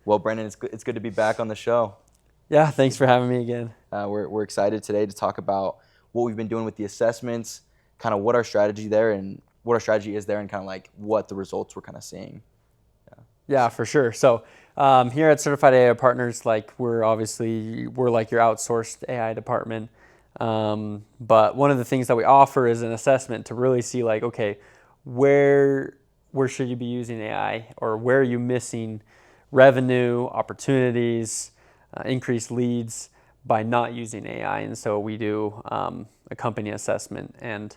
Well, Brendan, it's good to be back on the show. Yeah, thanks for having me again. We're excited today to talk about what we've been doing with the assessments, kind of what our strategy there and what our strategy is there, and kind of like what the results we're kind of seeing. Yeah, for sure. So here at Certified AI Partners, like we're like your outsourced AI department. But one of the things that we offer is an assessment to really see like, okay, where should you be using AI, or where are you missing revenue, opportunities, increased leads by not using AI. And so we do a company assessment, and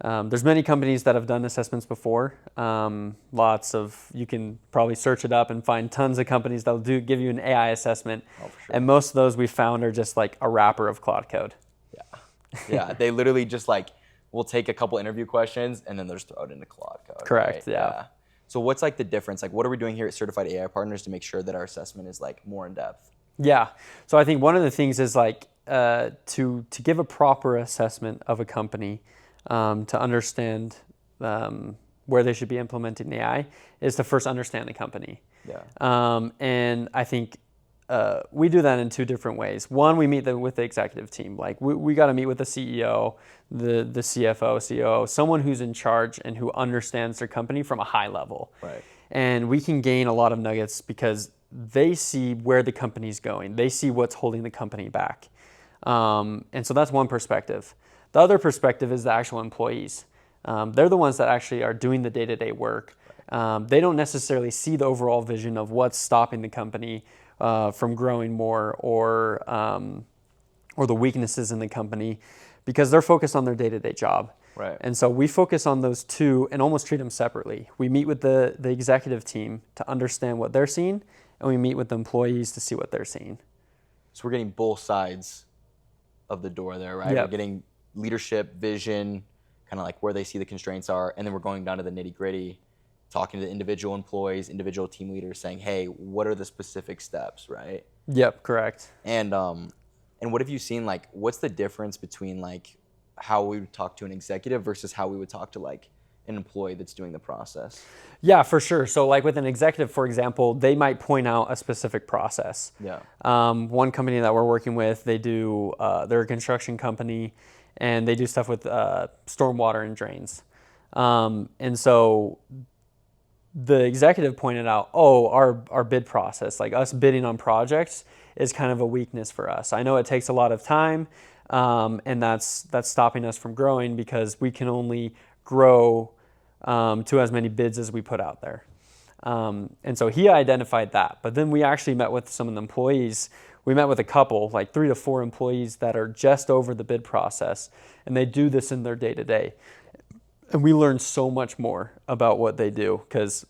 there's many companies that have done assessments before. You can probably search it up and find tons of companies that will give you an AI assessment. Oh, for sure. And most of those we found are just like a wrapper of Claude code. Yeah, they literally just like will take a couple interview questions and then they'll just throw it into Claude code. Correct. Right? Yeah. So what's like the difference? Like, what are we doing here at Certified AI Partners to make sure that our assessment is like more in depth? Yeah. So I think one of the things is like to give a proper assessment of a company, to understand where they should be implementing AI, is to first understand the company. Yeah. And I think we do that in two different ways. One, we meet with the executive team. Like we got to meet with the CEO, the CFO, COO, someone who's in charge and who understands their company from a high level. Right. And we can gain a lot of nuggets because they see where the company's going. They see what's holding the company back. And so that's one perspective. The other perspective is the actual employees. They're the ones that actually are doing the day-to-day work. They don't necessarily see the overall vision of what's stopping the company from growing more, or the weaknesses in the company, because they're focused on their day-to-day job. Right. And so we focus on those two and almost treat them separately. We meet with the executive team to understand what they're seeing, and we meet with the employees to see what they're seeing. So we're getting both sides of the door there, right? Yep. We're getting leadership, vision, kind of like where they see the constraints are, and then we're going down to the nitty-gritty, talking to the individual employees, individual team leaders, saying, hey, what are the specific steps, right? Yep, correct. And what have you seen, like, what's the difference between like how we would talk to an executive versus how we would talk to like an employee that's doing the process? Yeah, for sure. So like with an executive, for example, they might point out a specific process. Yeah. One company that we're working with, they're a construction company, and they do stuff with stormwater and drains. And so the executive pointed out, our bid process, like us bidding on projects, is kind of a weakness for us. I know it takes a lot of time, and that's stopping us from growing because we can only grow to as many bids as we put out there. And so he identified that. But then we actually met with some of the employees. We met with a couple, like 3 to 4 employees that are just over the bid process, and they do this in their day-to-day. And we learn so much more about what they do, because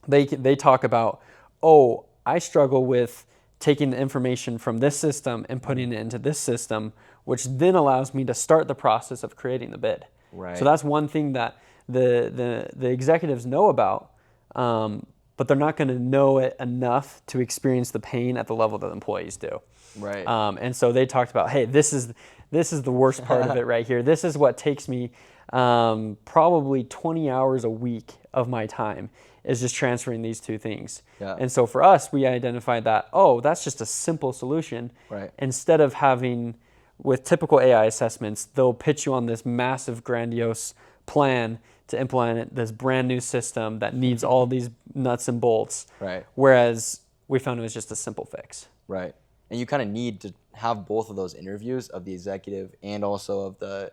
they talk about, I struggle with taking the information from this system and putting it into this system, which then allows me to start the process of creating the bid. Right. So that's one thing that the executives know about, but they're not going to know it enough to experience the pain at the level that employees do. Right. And so they talked about, hey, this is the worst part of it right here. This is what takes me probably 20 hours a week of my time, is just transferring these two things. Yeah. And so for us, we identified that, that's just a simple solution. Right. Instead of having, with typical AI assessments, they'll pitch you on this massive, grandiose plan to implement this brand new system that needs all these nuts and bolts. Right. Whereas we found it was just a simple fix. Right. And you kind of need to have both of those interviews, of the executive and also of the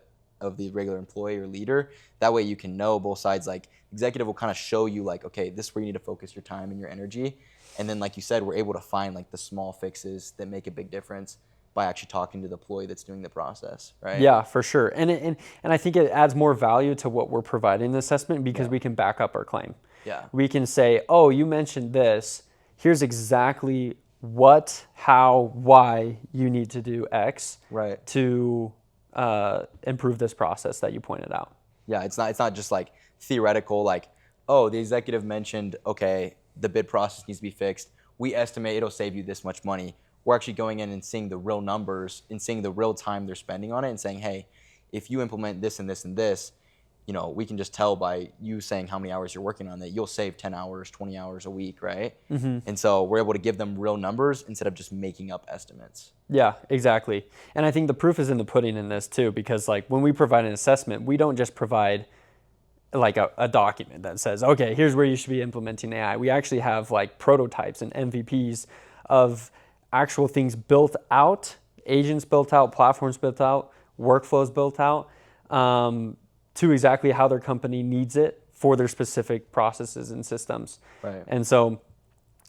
regular employee or leader. That way you can know both sides. Like, executive will kind of show you like, okay, this is where you need to focus your time and your energy. And then, like you said, we're able to find like the small fixes that make a big difference by actually talking to the employee that's doing the process, right? Yeah, for sure. And I think it adds more value to what we're providing the assessment, because we can back up our claim. Yeah. We can say, you mentioned this. Here's exactly what, how, why you need to do X, right, to improve this process that you pointed out. Yeah, it's not just like theoretical, like, the executive mentioned, okay, the bid process needs to be fixed. We estimate it'll save you this much money. We're actually going in and seeing the real numbers and seeing the real time they're spending on it and saying, hey, if you implement this and this and this, we can just tell by you saying how many hours you're working on that you'll save 10 hours, 20 hours a week, right? And so we're able to give them real numbers instead of just making up estimates. Yeah, exactly. And I think the proof is in the pudding in this too, because like when we provide an assessment, we don't just provide like a document that says, okay, here's where you should be implementing AI. We actually have like prototypes and MVPs of actual things built out, agents built out, platforms built out, workflows built out, to exactly how their company needs it for their specific processes and systems. Right. And so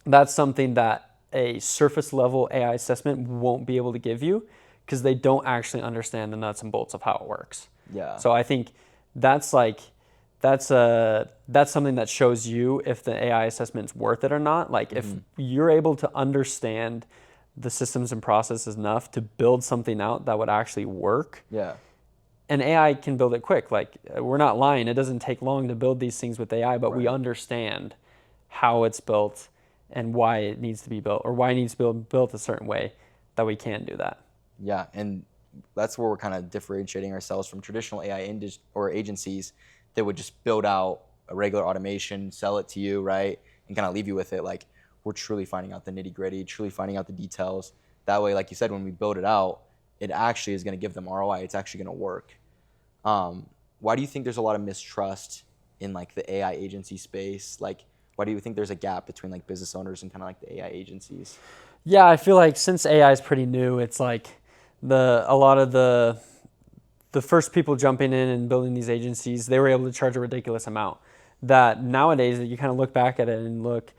that's something that a surface level AI assessment won't be able to give you because they don't actually understand the nuts and bolts of how it works. Yeah. So I think that's something that shows you if the AI assessment's worth it or not. Like if you're able to understand the systems and processes enough to build something out that would actually work. Yeah. And AI can build it quick. Like we're not lying. It doesn't take long to build these things with AI, but we understand how it's built and why it needs to be built or why it needs to be built a certain way that we can do that. Yeah. And that's where we're kind of differentiating ourselves from traditional AI or agencies that would just build out a regular automation, sell it to you, right? And kind of leave you with it. Like we're truly finding out the nitty gritty, truly finding out the details. That way, like you said, when we build it out, it actually is going to give them ROI. It's actually going to work. Why do you think there's a lot of mistrust in like the AI agency space? Like, why do you think there's a gap between like business owners and kind of like the AI agencies? Yeah, I feel like since AI is pretty new, it's like a lot of the first people jumping in and building these agencies, they were able to charge a ridiculous amount. That nowadays, you kind of look back at it and look,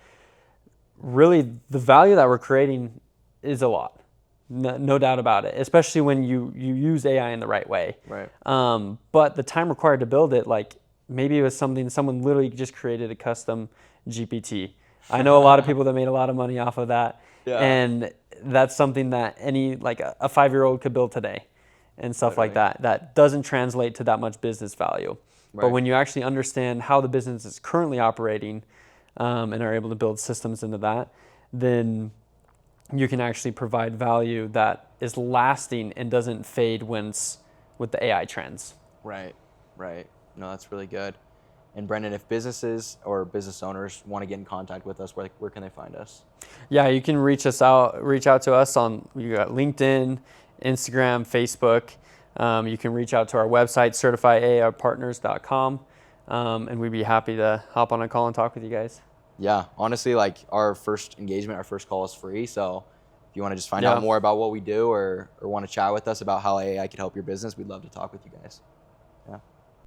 really the value that we're creating is a lot. No doubt about it, especially when you use AI in the right way. Right. But the time required to build it, like maybe it was something someone literally just created a custom GPT. I know a lot of people that made a lot of money off of that. Yeah. And that's something that any like a 5-year-old could build today and stuff like that. That doesn't translate to that much business value. Right. But when you actually understand how the business is currently operating and are able to build systems into that, then you can actually provide value that is lasting and doesn't fade with the AI trends. Right. No, that's really good. And Brendan, if businesses or business owners want to get in contact with us, where can they find us? Yeah, you can reach out to us on, you got LinkedIn, Instagram, Facebook. You can reach out to our website, certifyapartners.com, and we'd be happy to hop on a call and talk with you guys. Yeah, honestly, like our first engagement, our first call is free. So if you want to just find out more about what we do or want to chat with us about how AI could help your business, we'd love to talk with you guys.